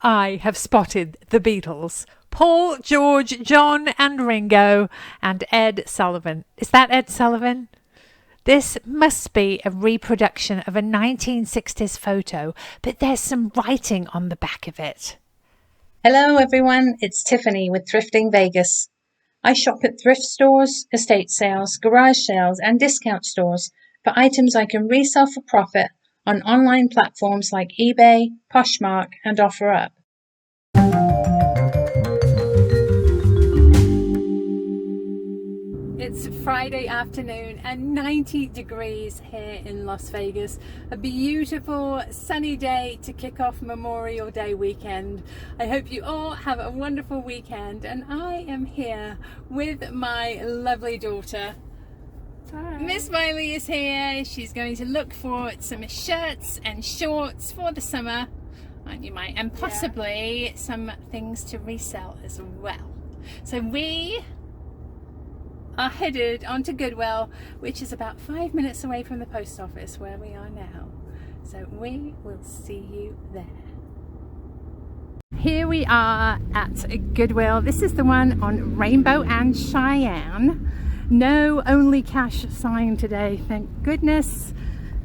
I have spotted the Beatles. Paul, George, John and Ringo and Ed Sullivan. Is that Ed Sullivan? This must be a reproduction of a 1960s photo, but there's some writing on the back of it. Hello everyone, it's Tiffany with Thrifting Vegas. I shop at thrift stores, estate sales, garage sales and discount stores for items I can resell for profit on online platforms like eBay, Poshmark and OfferUp. It's Friday afternoon and 90 degrees here in Las Vegas. A beautiful sunny day to kick off Memorial Day weekend. I hope you all have a wonderful weekend, and I am here with my lovely daughter. Hi. Miss Miley is here. She's going to look for some shirts and shorts for the summer, aren't you, Mike? And possibly some things to resell as well. So we are headed onto Goodwill, which is about 5 minutes away from the post office where we are now. So we will see you there. Here we are at Goodwill. This is the one on Rainbow and Cheyenne. No only cash sign today, thank goodness.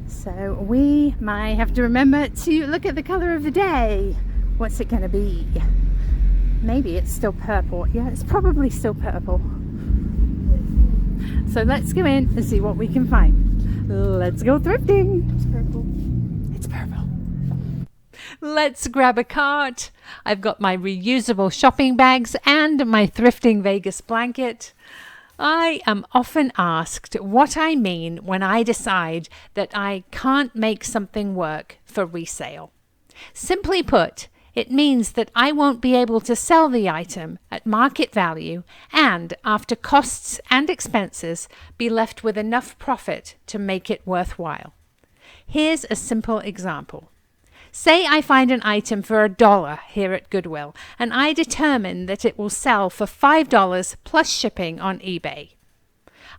So we might have to remember to look at the color of the day. What's it going to be? Maybe it's still purple. Yeah, it's probably still purple. So let's go in and see what we can find. Let's go thrifting. It's purple. It's purple. Let's grab a cart. I've got my reusable shopping bags and my Thrifting Vegas blanket. I am often asked what I mean when I decide that I can't make something work for resale. Simply put, it means that I won't be able to sell the item at market value and, after costs and expenses, be left with enough profit to make it worthwhile. Here's a simple example. Say I find an item for $1 here at Goodwill, and I determine that it will sell for $5 plus shipping on eBay.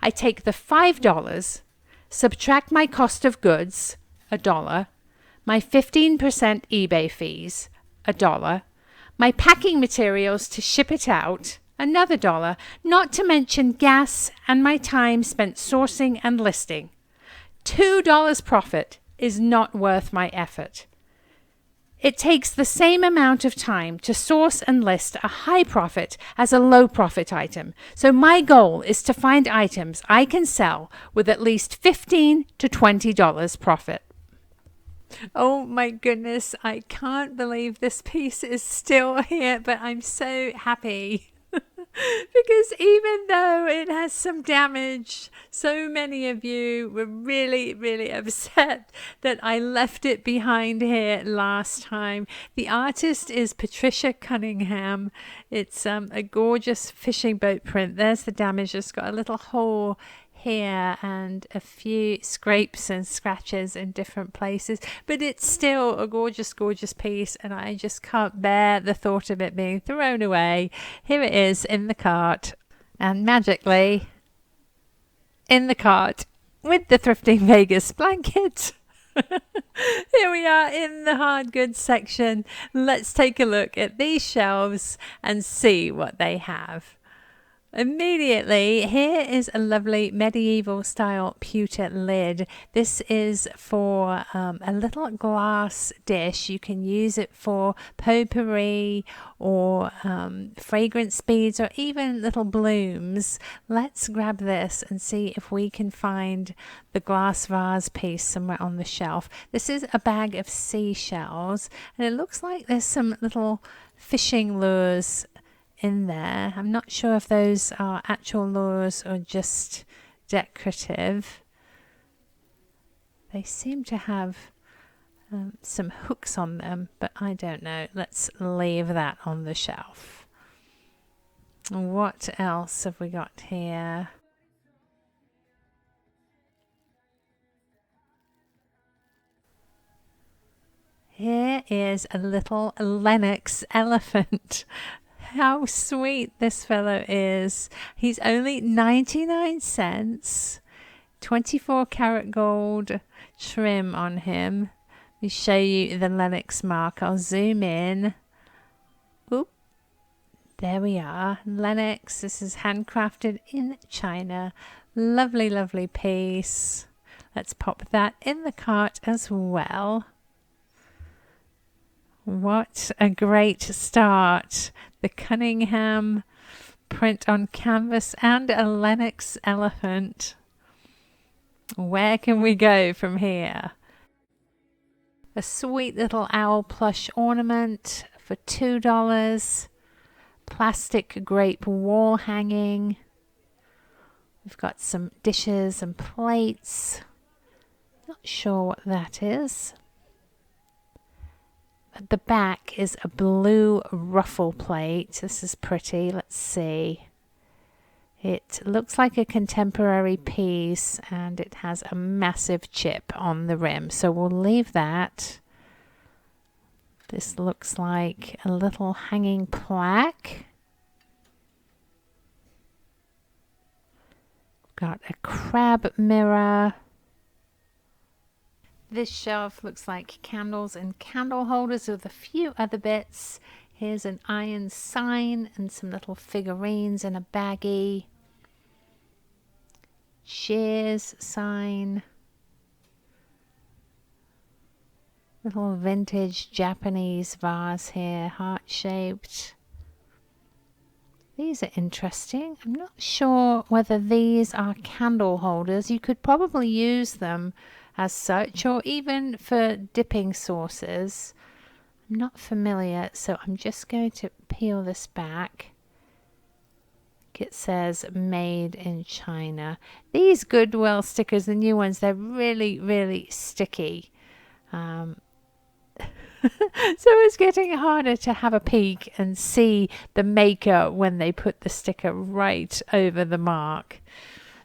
I take the $5, subtract my cost of goods, $1, my 15% eBay fees, $1, my packing materials to ship it out, another $1, not to mention gas and my time spent sourcing and listing. $2 profit is not worth my effort. It takes the same amount of time to source and list a high profit as a low profit item. So my goal is to find items I can sell with at least $15 to $20 profit. Oh my goodness, I can't believe this piece is still here, but I'm so happy. Because even though it has some damage, so many of you were really upset that I left it behind here last time. The artist is Patricia Cunningham. It's a gorgeous fishing boat print. There's the damage. It's got a little hole here and a few scrapes and scratches in different places, but it's still a gorgeous piece, and I just can't bear the thought of it being thrown away. Here it is in the cart, and magically in the cart with the Thrifting Vegas blanket. Here we are in the hard goods section. Let's take a look at these shelves and see what they have. Immediately, here is a lovely medieval style pewter lid. This is for a little glass dish. You can use it for potpourri or fragrance beads or even little blooms. Let's grab this and see if we can find the glass vase piece somewhere on the shelf. This is a bag of seashells, and it looks like there's some little fishing lures in there. I'm not sure if those are actual lures or just decorative. They seem to have some hooks on them, but I don't know. Let's leave that on the shelf. What else have we got here? Here is a little Lenox elephant. How sweet this fellow is. He's only 99 cents. 24 karat gold trim on him. Let me show you the Lenox mark. I'll zoom in. There we are. Lennox. This is handcrafted in China. Lovely, lovely piece. Let's pop that in the cart as well. What a great start. The Cunningham print on canvas and a Lennox elephant. Where can we go from here? A sweet little owl plush ornament for $2. Plastic grape wall hanging. We've got some dishes and plates. Not sure what that is. At the back is a blue ruffle plate. This is pretty. Let's see. It looks like a contemporary piece and it has a massive chip on the rim. So we'll leave that. This looks like a little hanging plaque. Got a crab mirror. This shelf looks like candles and candle holders with a few other bits. Here's an iron sign and some little figurines in a baggie. Cheers sign. Little vintage Japanese vase here, heart-shaped. These are interesting. I'm not sure whether these are candle holders. You could probably use them as such, or even for dipping sauces. I'm not familiar, so I'm just going to peel this back. It says made in China. These Goodwill stickers, the new ones, they're really, really sticky. So it's getting harder to have a peek and see the maker when they put the sticker right over the mark.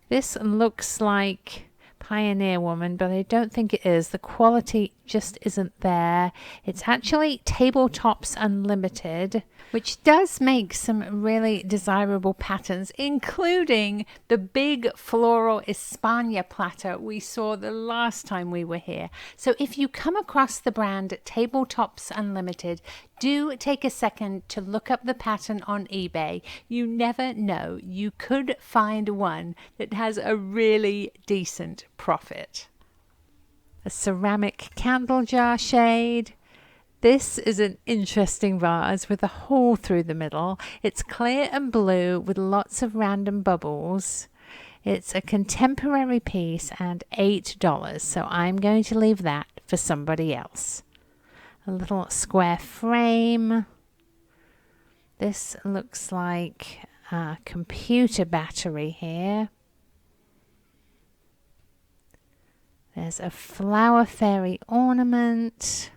This looks like Pioneer Woman, but I don't think it is. The quality just isn't there. It's actually Tabletops Unlimited, which does make some really desirable patterns, including the big floral España platter we saw the last time we were here. So if you come across the brand Tabletops Unlimited, do take a second to look up the pattern on eBay. You never know, you could find one that has a really decent profit. A ceramic candle jar shade. This is an interesting vase with a hole through the middle. It's clear and blue with lots of random bubbles. It's a contemporary piece and $8, so I'm going to leave that for somebody else. A little square frame. This looks like a computer battery here. There's a flower fairy ornament.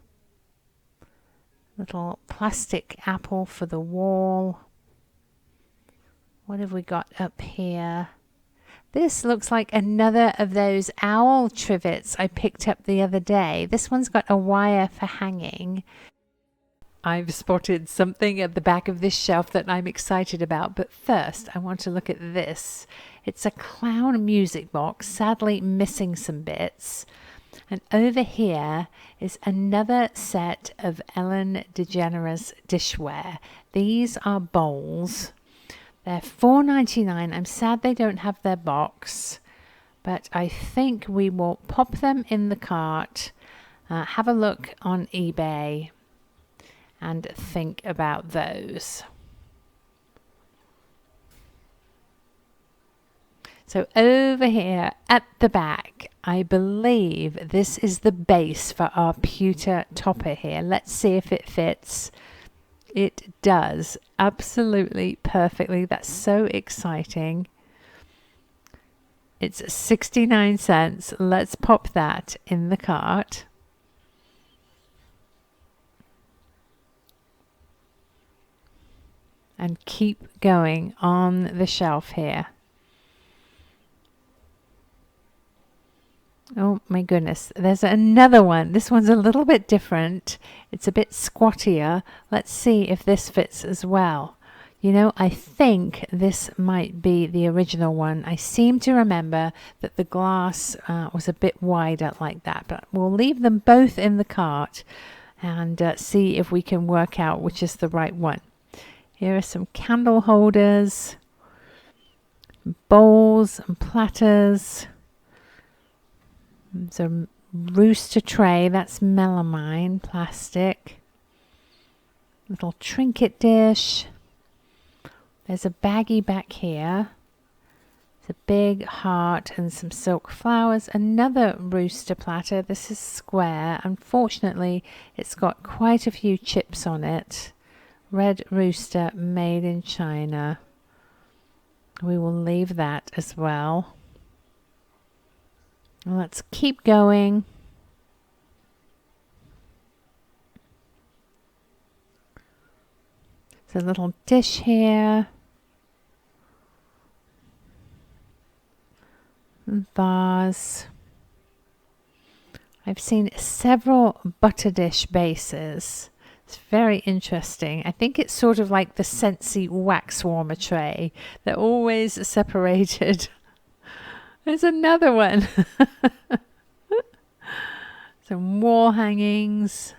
Little plastic apple for the wall. What have we got up here? This looks like another of those owl trivets I picked up the other day. This one's got a wire for hanging. I've spotted something at the back of this shelf that I'm excited about, but first I want to look at this. It's a clown music box, sadly missing some bits. And over here is another set of Ellen DeGeneres dishware. These are bowls. They're $4.99. I'm sad they don't have their box, but I think we will pop them in the cart, have a look on eBay, and think about those. So over here at the back, I believe this is the base for our pewter topper here. Let's see if it fits. It does absolutely perfectly. That's so exciting. It's 69 cents. Let's pop that in the cart. And keep going on the shelf here. Oh my goodness, there's another one. This one's a little bit different. It's a bit squattier. Let's see if this fits as well. You know, I think this might be the original one. I seem to remember that the glass was a bit wider like that, but we'll leave them both in the cart and see if we can work out which is the right one. Here are some candle holders, bowls and platters. There's a rooster tray, that's melamine plastic. Little trinket dish. There's a baggie back here. It's a big heart and some silk flowers. Another rooster platter. This is square. Unfortunately, it's got quite a few chips on it. Red rooster made in China. We will leave that as well. Let's keep going. There's a little dish here. Vase. I've seen several butter dish bases. It's very interesting. I think it's sort of like the Scentsy wax warmer tray. They're always separated. There's another one. Some wall hangings.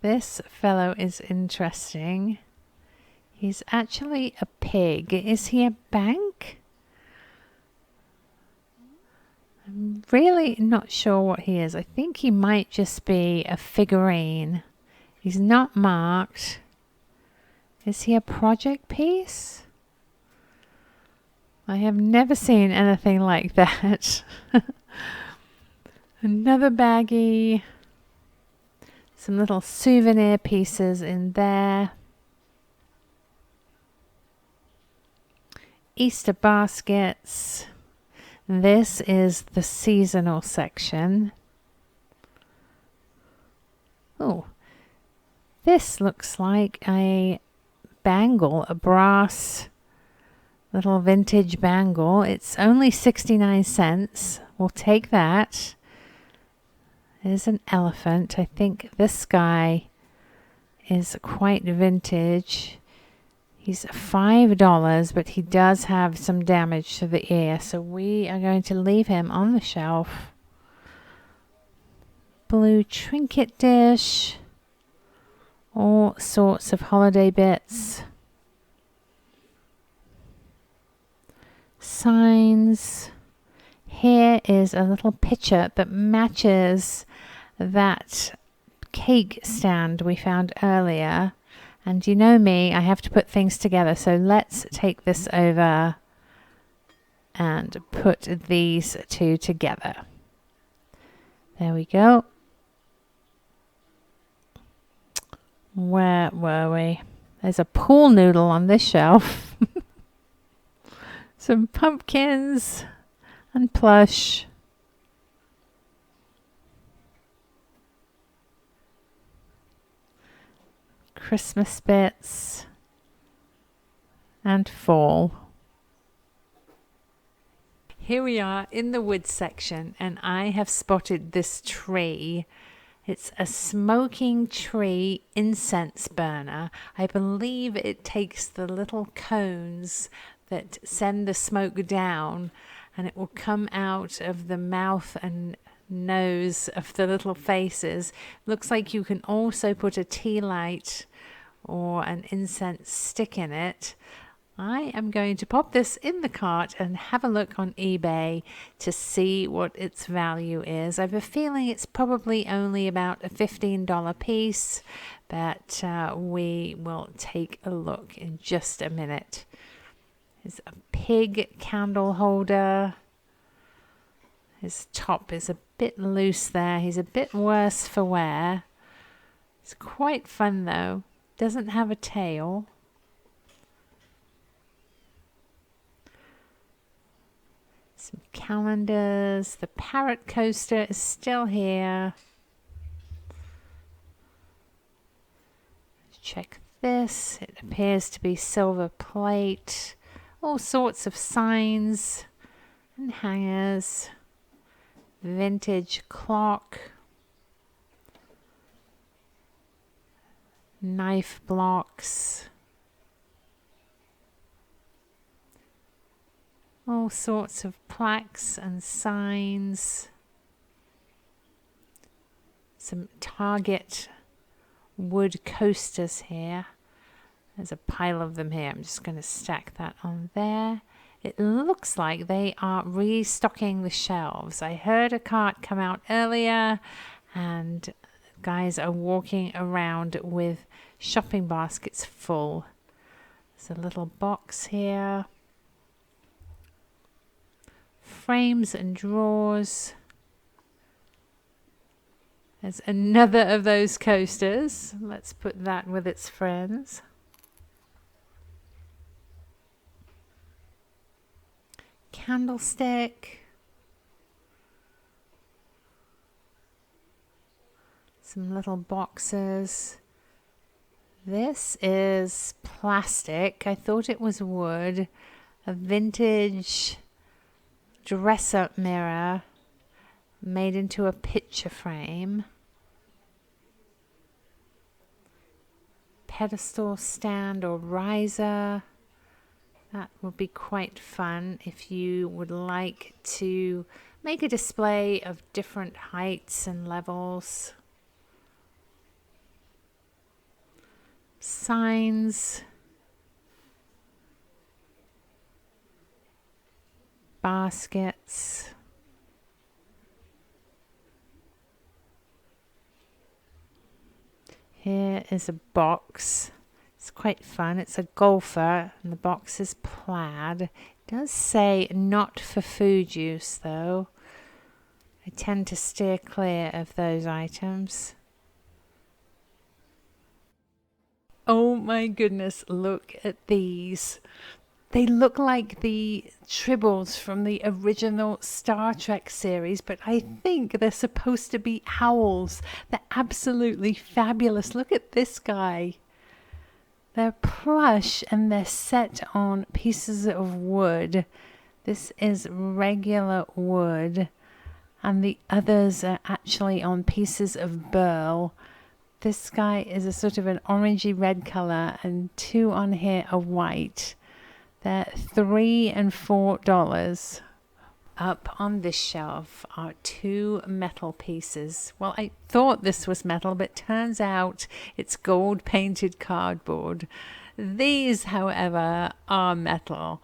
This fellow is interesting. He's actually a pig. Is he a bank? I'm really not sure what he is. I think he might just be a figurine. He's not marked. Is he a project piece? I have never seen anything like that. Another baggie. Some little souvenir pieces in there. Easter baskets. This is the seasonal section. Oh, this looks like a bangle, a brass little vintage bangle. It's only 69 cents. We'll take that. There's an elephant. I think this guy is quite vintage. He's $5, but he does have some damage to the ear, so we are going to leave him on the shelf. Blue trinket dish. All sorts of holiday bits. Signs. Here is a little picture that matches that cake stand we found earlier. And you know me, I have to put things together. So let's take this over and put these two together. There we go. Where were we? There's a pool noodle on this shelf. Some pumpkins and plush. Christmas bits and fall. Here we are in the wood section, and I have spotted this tree. It's a smoking tree incense burner. I believe it takes the little cones that send the smoke down, and it will come out of the mouth and nose of the little faces. Looks like you can also put a tea light or an incense stick in it. I am going to pop this in the cart and have a look on eBay to see what its value is. I have a feeling it's probably only about a $15 piece, but we will take a look in just a minute. There's a pig candle holder. His top is a bit loose there. He's a bit worse for wear. It's quite fun though. Doesn't have a tail. Some calendars. The parrot coaster is still here. Check this. It appears to be silver plate. All sorts of signs and hangers. Vintage clock. Knife blocks. All sorts of plaques and signs. Some Target wood coasters here. There's a pile of them here. I'm just going to stack that on there. It looks like they are restocking the shelves. I heard a cart come out earlier and guys are walking around with shopping baskets full. There's a little box here. Frames and drawers. There's another of those coasters. Let's put that with its friends. Candlestick. Some little boxes. This is plastic. I thought it was wood. A vintage dress-up mirror made into a picture frame. Pedestal stand or riser. That would be quite fun if you would like to make a display of different heights and levels. Signs. Baskets. Here is a box. It's quite fun. It's a golfer and the box is plaid. It does say not for food use though. I tend to steer clear of those items. Oh my goodness, look at these. They look like the tribbles from the original Star Trek series, but I think they're supposed to be owls. They're absolutely fabulous. Look at this guy. They're plush and they're set on pieces of wood. This is regular wood, and the others are actually on pieces of burl. This guy is a sort of an orangey red color, and two on here are white. They're $3 and $4. Up on this shelf are two metal pieces. Well, I thought this was metal, but turns out it's gold painted cardboard. These, however, are metal.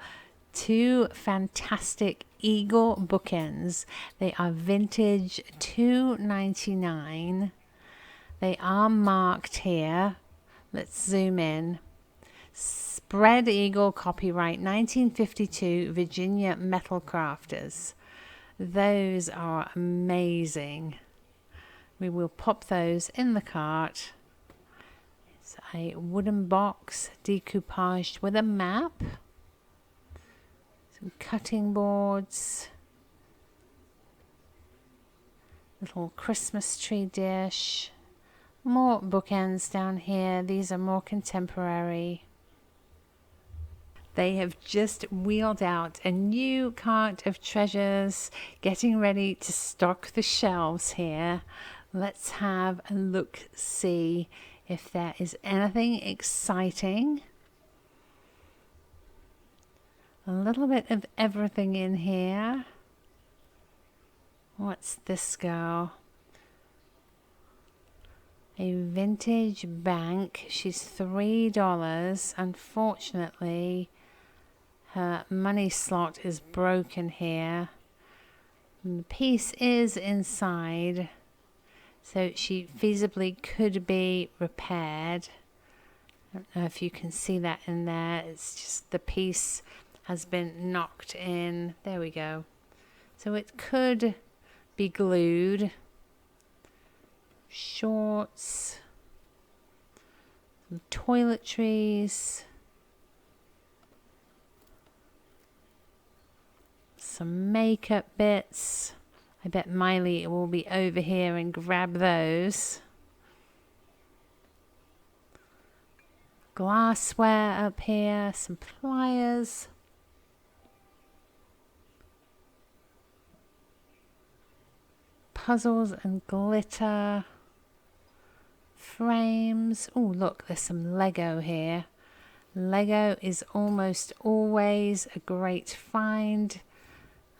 Two fantastic eagle bookends. They are vintage $2.99. They are marked here. Let's zoom in. Spread Eagle, copyright 1952, Virginia Metal Crafters. Those are amazing. We will pop those in the cart. It's a wooden box decoupaged with a map. Some cutting boards. Little Christmas tree dish. More bookends down here. These are more contemporary. They have just wheeled out a new cart of treasures, getting ready to stock the shelves here. Let's have a look, see if there is anything exciting. A little bit of everything in here. What's this girl? A vintage bank. She's $3. Unfortunately, her money slot is broken here. And the piece is inside, so she feasibly could be repaired. I don't know if you can see that in there. It's just the piece has been knocked in. There we go. So it could be glued. Shorts, some toiletries, some makeup bits. I bet Miley will be over here and grab those. Glassware up here, some pliers. Puzzles and glitter. Frames. Oh, look, there's some Lego here. Lego is almost always a great find.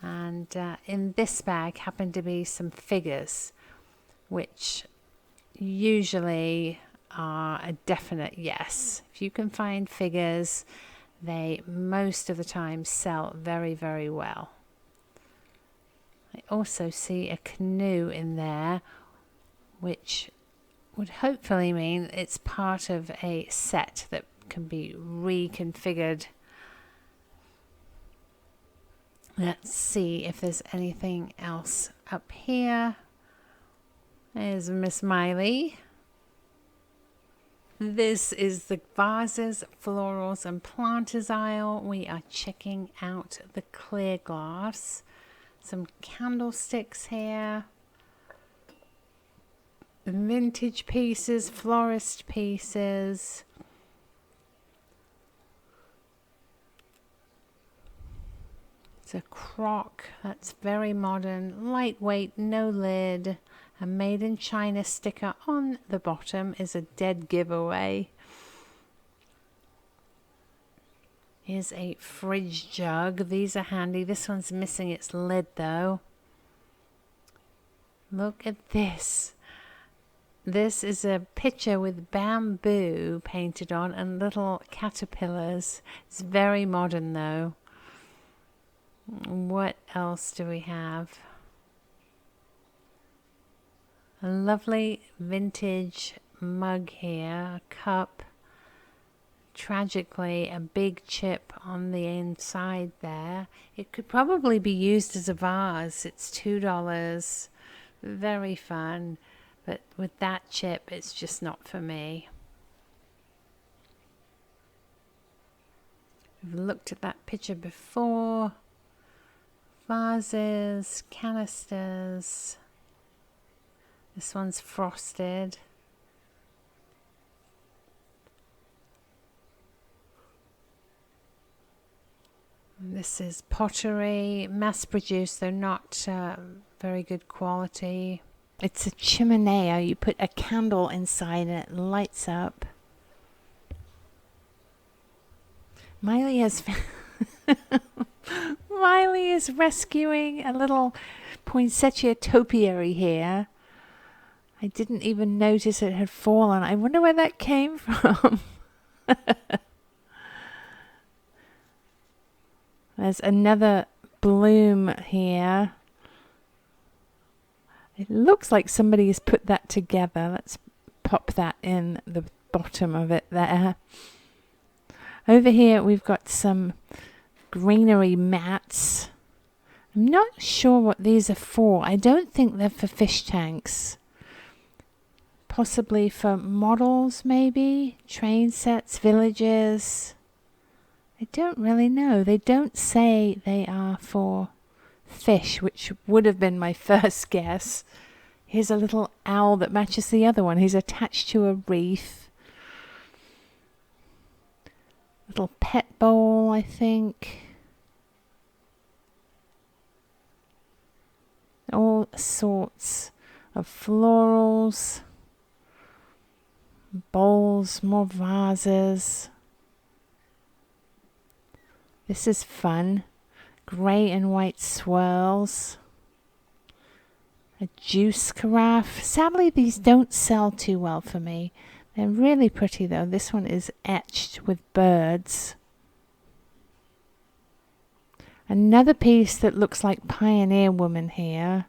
And in this bag happen to be some figures, which usually are a definite yes. If you can find figures, they most of the time sell very, very well. I also see a canoe in there, which would hopefully mean it's part of a set that can be reconfigured. Let's see if there's anything else up here. There's Miss Miley. This is the vases, florals and planters aisle. We are checking out the clear glass. Some candlesticks here. Vintage pieces, florist pieces. It's a crock that's very modern, lightweight, no lid. A made in China sticker on the bottom is a dead giveaway. Here's a fridge jug. These are handy. This one's missing its lid though. Look at this. This is a picture with bamboo painted on and little caterpillars. It's very modern though. What else do we have? A lovely vintage mug here, a cup. Tragically, a big chip on the inside there. It could probably be used as a vase. It's $2. Very fun. But with that chip, it's just not for me. We've looked at that picture before. Vases, canisters. This one's frosted. This is pottery, mass produced, though not very good quality. It's a chimenea. You put a candle inside and it lights up. Miley has Miley is rescuing a little poinsettia topiary here. I didn't even notice it had fallen. I wonder where that came from. There's another bloom here. It looks like somebody has put that together. Let's pop that in the bottom of it there. Over here we've got some greenery mats. I'm not sure what these are for. I don't think they're for fish tanks. Possibly for models, maybe? Train sets, villages. I don't really know. They don't say they are for fish, which would have been my first guess. Here's a little owl that matches the other one. He's attached to a wreath. Little pet bowl, I think. All sorts of florals. Bowls, more vases. This is fun. Grey and white swirls. A juice carafe. Sadly, these don't sell too well for me. They're really pretty though. This one is etched with birds. Another piece that looks like Pioneer Woman here,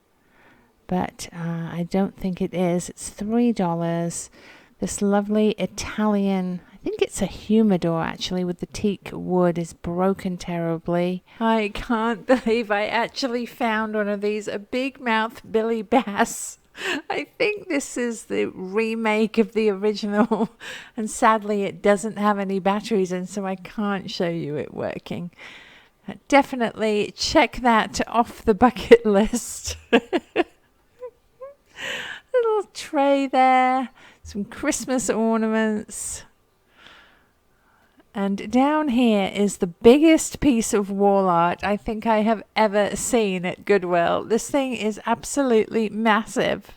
but I don't think it is. It's $3. This lovely Italian, I think it's a humidor actually, with the teak wood, is broken terribly. I can't believe I actually found one of these, a big mouth Billy Bass. I think this is the remake of the original, and sadly it doesn't have any batteries in, so I can't show you it working. Definitely check that off the bucket list. Little tray there, some Christmas ornaments. And down here is the biggest piece of wall art I think I have ever seen at Goodwill. This thing is absolutely massive.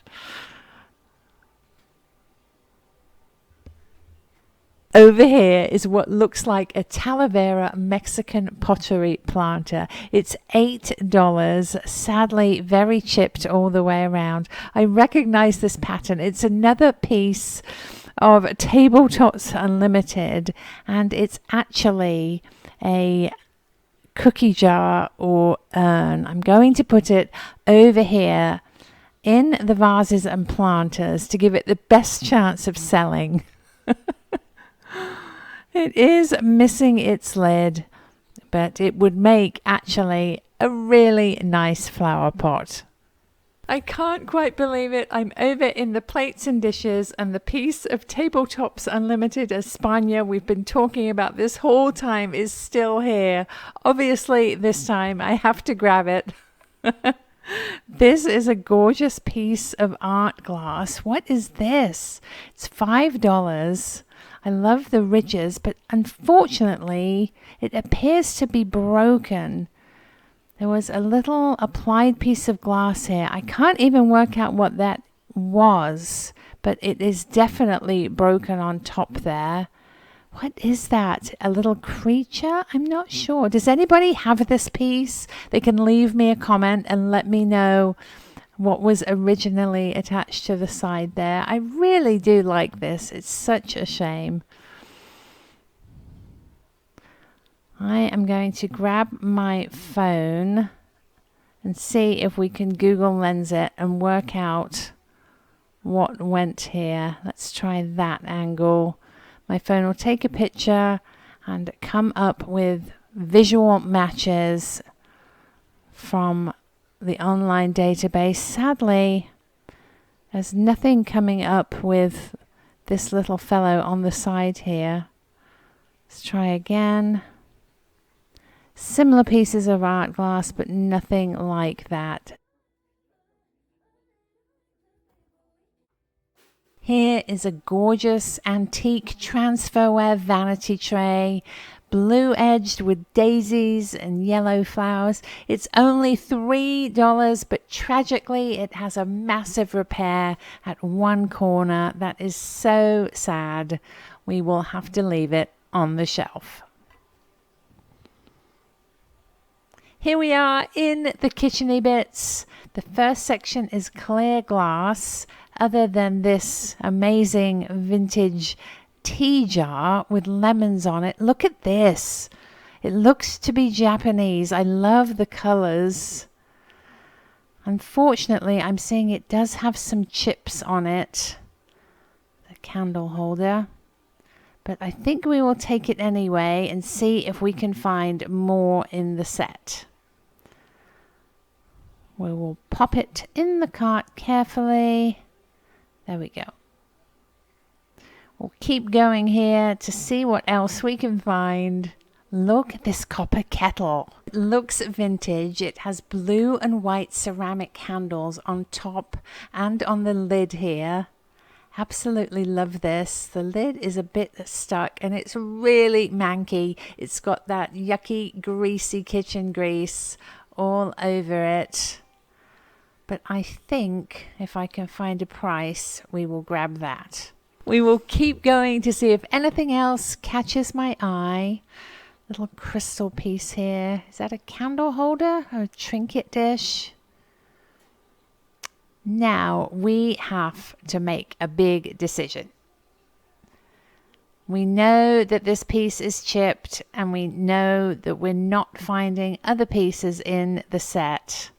Over here is what looks like a Talavera Mexican pottery planter. It's $8, sadly very chipped all the way around. I recognize this pattern. It's another piece of Tabletops Unlimited, and it's actually a cookie jar or urn. I'm going to put it over here in the vases and planters to give it the best chance of selling. It is missing its lid, but it would make actually a really nice flower pot. I can't quite believe it. I'm over in the plates and dishes, and the piece of Tabletops Unlimited España we've been talking about this whole time is still here. Obviously, this time I have to grab it. This is a gorgeous piece of art glass. What is this? It's $5. I love the ridges, but unfortunately, it appears to be broken. There was a little applied piece of glass here. I can't even work out what that was, but it is definitely broken on top there. What is that? A little creature? I'm not sure. Does anybody have this piece? They can leave me a comment and let me know what was originally attached to the side there. I really do like this. It's such a shame. I am going to grab my phone and see if we can Google Lens it and work out what went here. Let's try that angle. My phone will take a picture and come up with visual matches from the online database. Sadly, there's nothing coming up with this little fellow on the side here. Let's try again. Similar pieces of art glass, but nothing like that. Here is a gorgeous antique transferware vanity tray, blue edged with daisies and yellow flowers. It's only $3, but tragically it has a massive repair at one corner. That is so sad. We will have to leave it on the shelf. Here we are in the kitcheny bits. The first section is clear glass, other than this amazing vintage tea jar with lemons on it. Look at this. It looks to be Japanese. I love the colors. Unfortunately, I'm seeing it does have some chips on it. The candle holder. But I think we will take it anyway and see if we can find more in the set. We will pop it in the cart carefully. There we go. We'll keep going here to see what else we can find. Look at this copper kettle. It looks vintage. It has blue and white ceramic handles on top and on the lid here. Absolutely love this. The lid is a bit stuck and it's really manky. It's got that yucky, greasy kitchen grease all over it. But I think if I can find a price, we will grab that. We will keep going to see if anything else catches my eye. Little crystal piece here. Is that a candle holder or a trinket dish? Now we have to make a big decision. We know that this piece is chipped and we know that we're not finding other pieces in the set.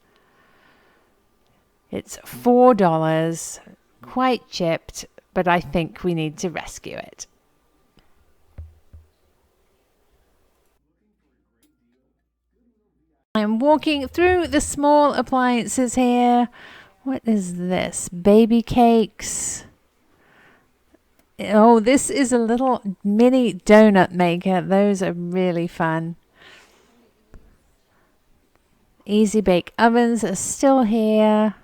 It's $4, quite chipped, but I think we need to rescue it. I'm walking through the small appliances here. What is this? Baby cakes. Oh, this is a little mini donut maker. Those are really fun. Easy bake ovens are still here.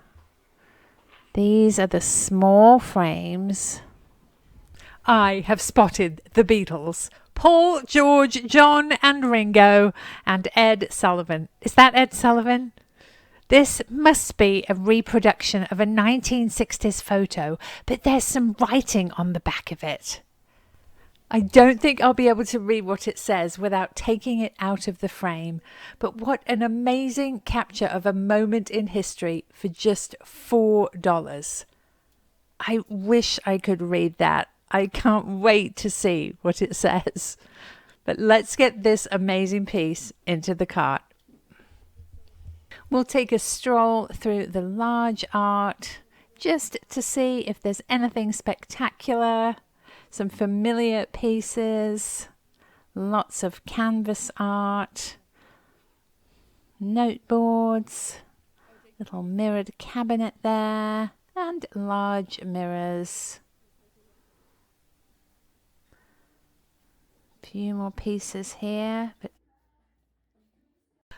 These are the small frames. I have spotted the Beatles. Paul, George, John and Ringo and Ed Sullivan. Is that Ed Sullivan? This must be a reproduction of a 1960s photo, but there's some writing on the back of it. I don't think I'll be able to read what it says without taking it out of the frame, but what an amazing capture of a moment in history for just $4. I wish I could read that. I can't wait to see what it says. But let's get this amazing piece into the cart. We'll take a stroll through the large art just to see if there's anything spectacular. Some familiar pieces, lots of canvas art, note-boards, little mirrored cabinet there, and large mirrors. Few more pieces here, but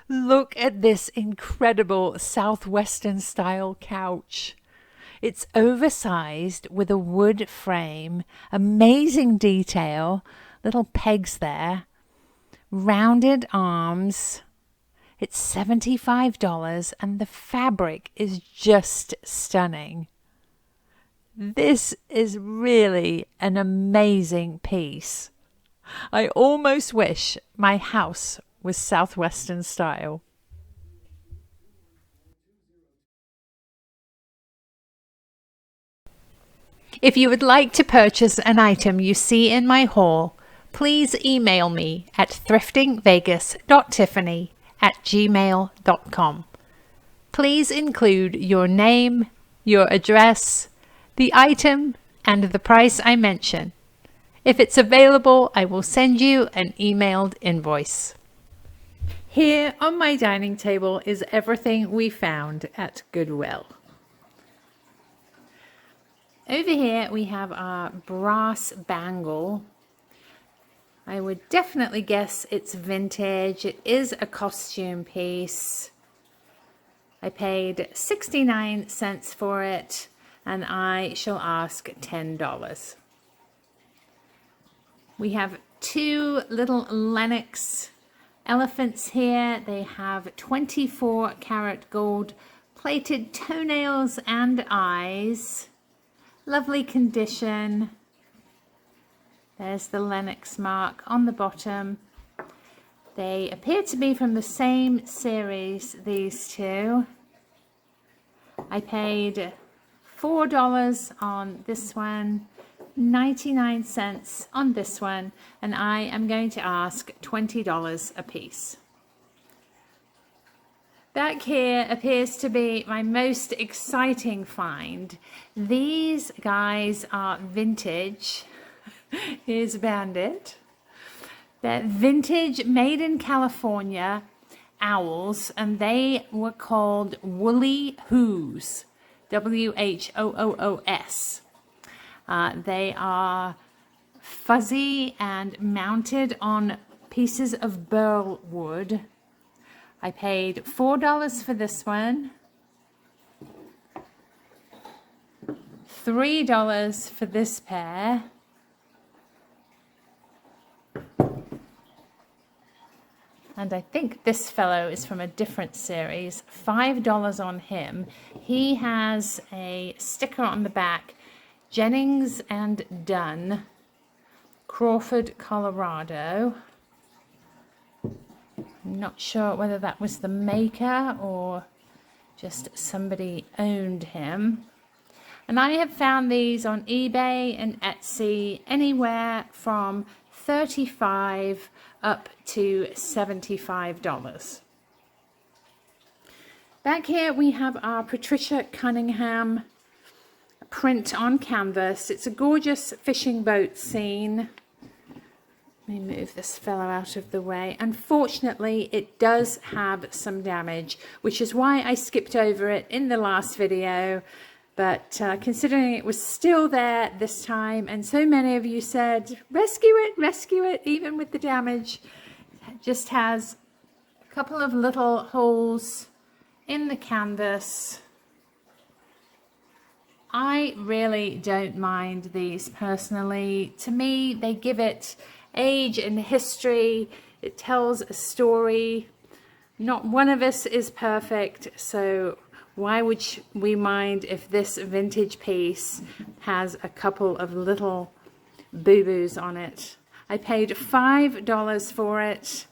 look at this incredible southwestern style couch. It's oversized with a wood frame, amazing detail, little pegs there, rounded arms. It's $75 and the fabric is just stunning. This is really an amazing piece. I almost wish my house was southwestern style. If you would like to purchase an item you see in my haul, please email me at thriftingvegas.tiffany@gmail.com. Please include your name, your address, the item, and the price I mention. If it's available, I will send you an emailed invoice. Here on my dining table is everything we found at Goodwill. Over here we have our brass bangle. I would definitely guess it's vintage. It is a costume piece. I paid 69 cents for it and I shall ask $10. We have two little Lenox elephants here. They have 24 karat gold plated toenails and eyes. Lovely condition. There's the Lenox mark on the bottom. They appear to be from the same series, these two. I paid $4 on this one, 99 cents on this one, and I am going to ask $20 a piece. Back here appears to be my most exciting find. These guys are vintage. Here's Bandit. They're vintage, made in California owls, and they were called Woolly Whoos, WHOOOS. They are fuzzy and mounted on pieces of burl wood. I paid $4 for this one, $3 for this pair, and I think this fellow is from a different series, $5 on him. He has a sticker on the back, Jennings and Dunn, Crawford, Colorado. I'm not sure whether that was the maker or just somebody owned him. And I have found these on eBay and Etsy anywhere from $35 up to $75. Back here we have our Patricia Cunningham print on canvas. It's a gorgeous fishing boat scene. Let me move this fellow out of the way. Unfortunately, it does have some damage, which is why I skipped over it in the last video. But considering it was still there this time, and so many of you said, rescue it, even with the damage, it just has a couple of little holes in the canvas. I really don't mind these personally. To me, they give it age and history. It tells a story. Not one of us is perfect, so why would we mind if this vintage piece has a couple of little boo-boos on it? I paid $5 for it,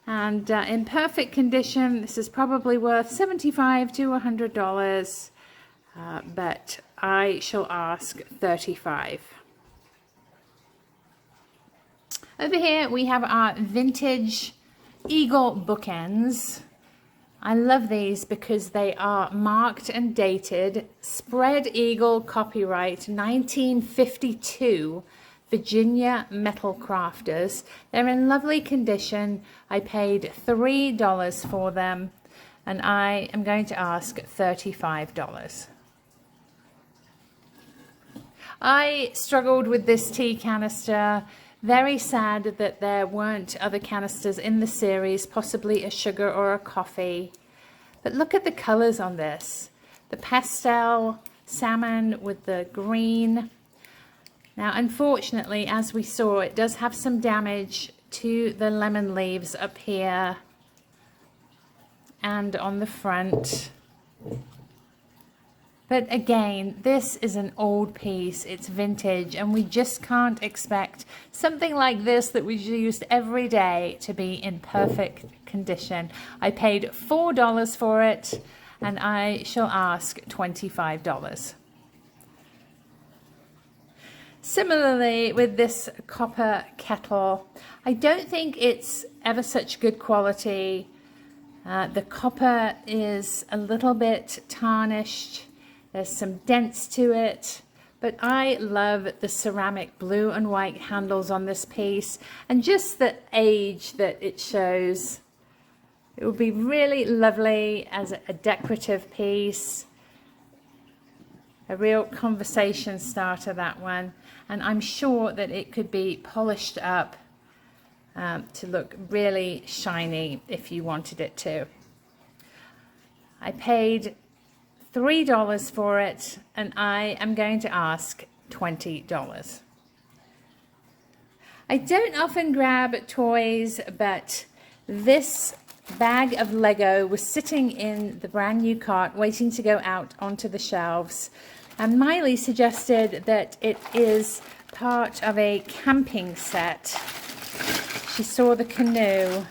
and in perfect condition this is probably worth $75 to $100, but I shall ask $35. Over here we have our vintage eagle bookends. I love these because they are marked and dated. Spread Eagle, copyright 1952, Virginia Metal Crafters. They're in lovely condition. I paid $3 for them, and I am going to ask $35. I struggled with this tea canister. Very sad that there weren't other canisters in the series, possibly a sugar or a coffee. But look at the colors on this. The pastel salmon with the green. Now, unfortunately, as we saw, it does have some damage to the lemon leaves up here and on the front. But again, this is an old piece, it's vintage, and we just can't expect something like this that we used every day to be in perfect condition. I paid $4 for it, and I shall ask $25. Similarly, with this copper kettle, I don't think it's ever such good quality. The copper is a little bit tarnished. There's some dents to it, but I love the ceramic blue and white handles on this piece and just the age that it shows. It would be really lovely as a decorative piece. A real conversation starter, that one. And I'm sure that it could be polished up to look really shiny if you wanted it to. I paid $3 for it, and I am going to ask $20. I don't often grab toys, but this bag of Lego was sitting in the brand new cart waiting to go out onto the shelves, and Miley suggested that it is part of a camping set. She saw the canoe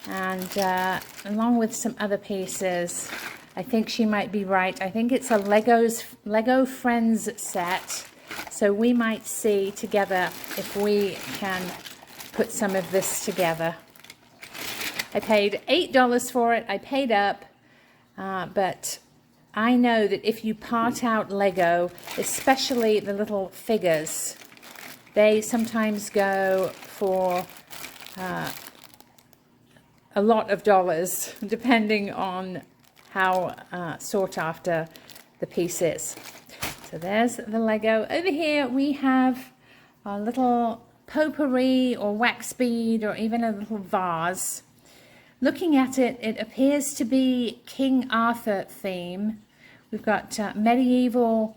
and along with some other pieces. I think she might be right. I think it's a Lego Friends set. So we might see together if we can put some of this together. I paid $8 for it. I paid up. But I know that if you part out Lego, especially the little figures, they sometimes go for a lot of dollars, depending on how sought after the piece is. So there's the Lego. Over here we have a little potpourri or wax bead or even a little vase. Looking at it, it appears to be King Arthur theme. We've got medieval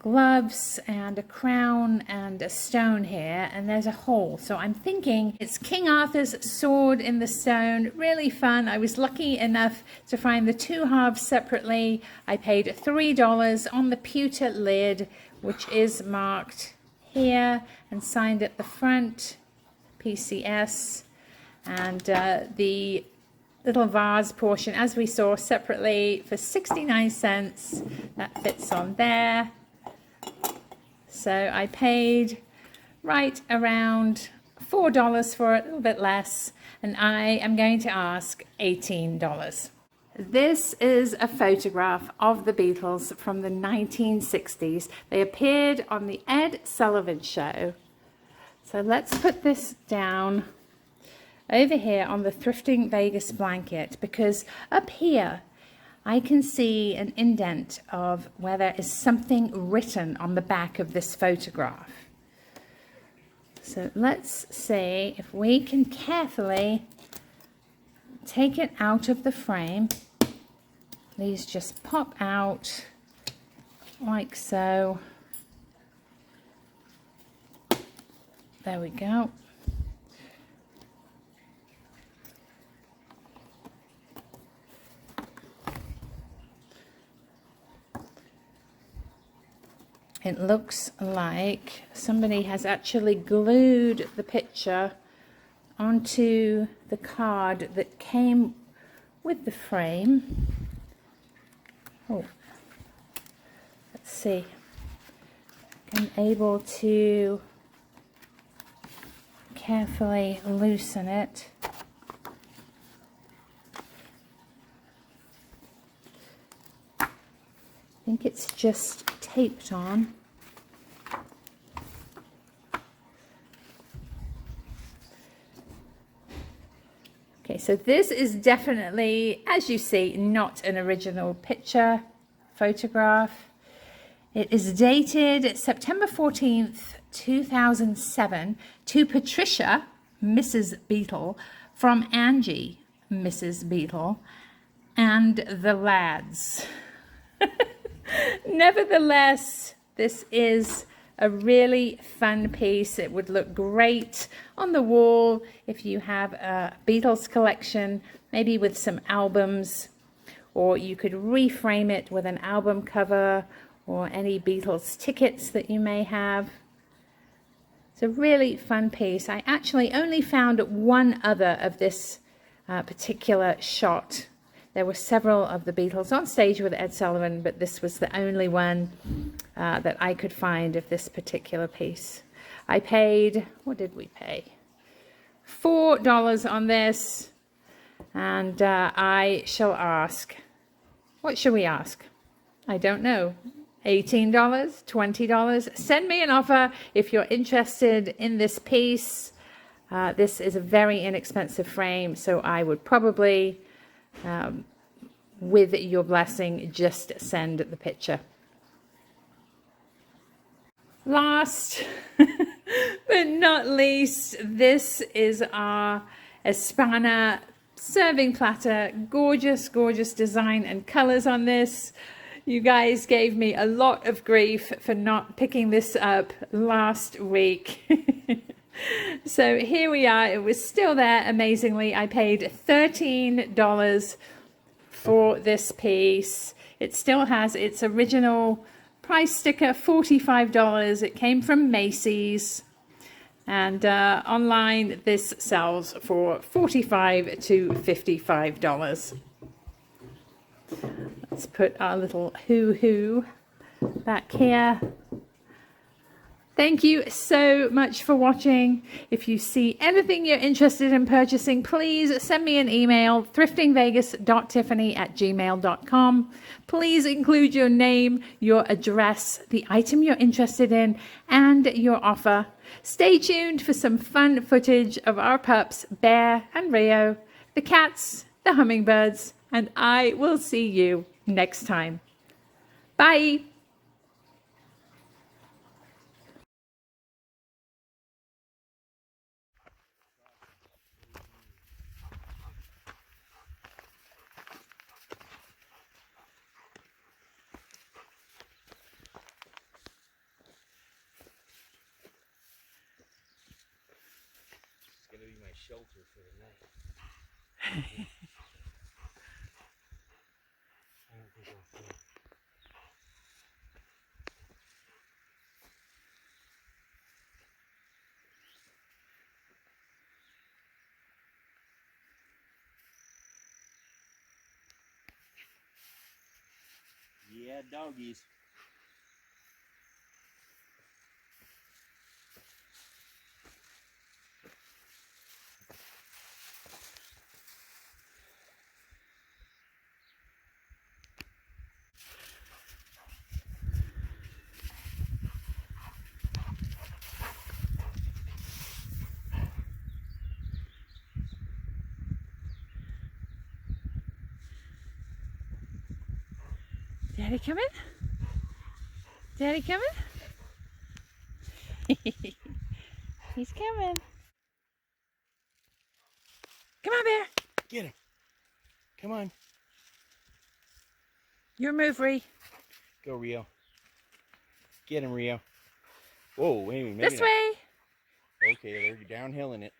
gloves and a crown and a stone here, and there's a hole. So I'm thinking it's King Arthur's sword in the stone. Really fun. I was lucky enough to find the two halves separately. I paid $3 on the pewter lid, which is marked here and signed at the front, PCS, and the little vase portion, as we saw, separately for 69 cents. That fits on there. So I paid right around $4 for it, a little bit less, and I am going to ask $18. This is a photograph of the Beatles from the 1960s. They appeared on the Ed Sullivan Show. So let's put this down over here on the Thrifting Vegas blanket, because up here I can see an indent of where there is something written on the back of this photograph. So let's see if we can carefully take it out of the frame. These just pop out like so. There we go. It looks like somebody has actually glued the picture onto the card that came with the frame. Oh, let's see. I'm able to carefully loosen it. I think it's just taped on. Okay, so this is definitely, as you see, not an original picture, photograph. It is dated September 14th, 2007 to Patricia, Mrs. Beetle, from Angie, Mrs. Beetle, and the lads. Nevertheless, this is a really fun piece. It would look great on the wall if you have a Beatles collection, maybe with some albums, or you could reframe it with an album cover or any Beatles tickets that you may have. It's a really fun piece. I actually only found one other of this particular shot. There were several of the Beatles on stage with Ed Sullivan, but this was the only one that I could find of this particular piece. I paid, what did we pay? $4 on this, and I shall ask, what shall we ask? I don't know. $18, $20? Send me an offer if you're interested in this piece. This is a very inexpensive frame, so I would probably, with your blessing, just send the picture. Last but not least, this is our Espana serving platter. Gorgeous, gorgeous design and colors on this. You guys gave me a lot of grief for not picking this up last week. So here we are. It was still there, amazingly. I paid $13 for this piece. It still has its original price sticker, $45. It came from Macy's, and online this sells for $45 to $55. Let's put our little hoo-hoo back here. Thank you so much for watching. If you see anything you're interested in purchasing, please send me an email, thriftingvegas.tiffany@gmail.com. Please include your name, your address, the item you're interested in, and your offer. Stay tuned for some fun footage of our pups, Bear and Rio, the cats, the hummingbirds, and I will see you next time. Bye. Gonna be my shelter for the night. I don't think I'll fit. Yeah, doggies. Daddy coming? Daddy coming? He's coming. Come on, Bear. Get him. Come on. Your move, Ree. Go, Rio. Get him, Rio. Whoa, wait a minute. This way. Okay, they're downhilling it.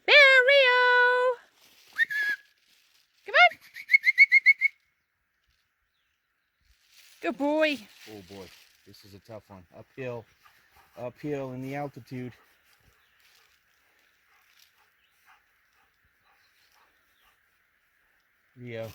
Bear, Rio. Come on. Good boy. Oh boy, this is a tough one. Uphill in the altitude. Rio.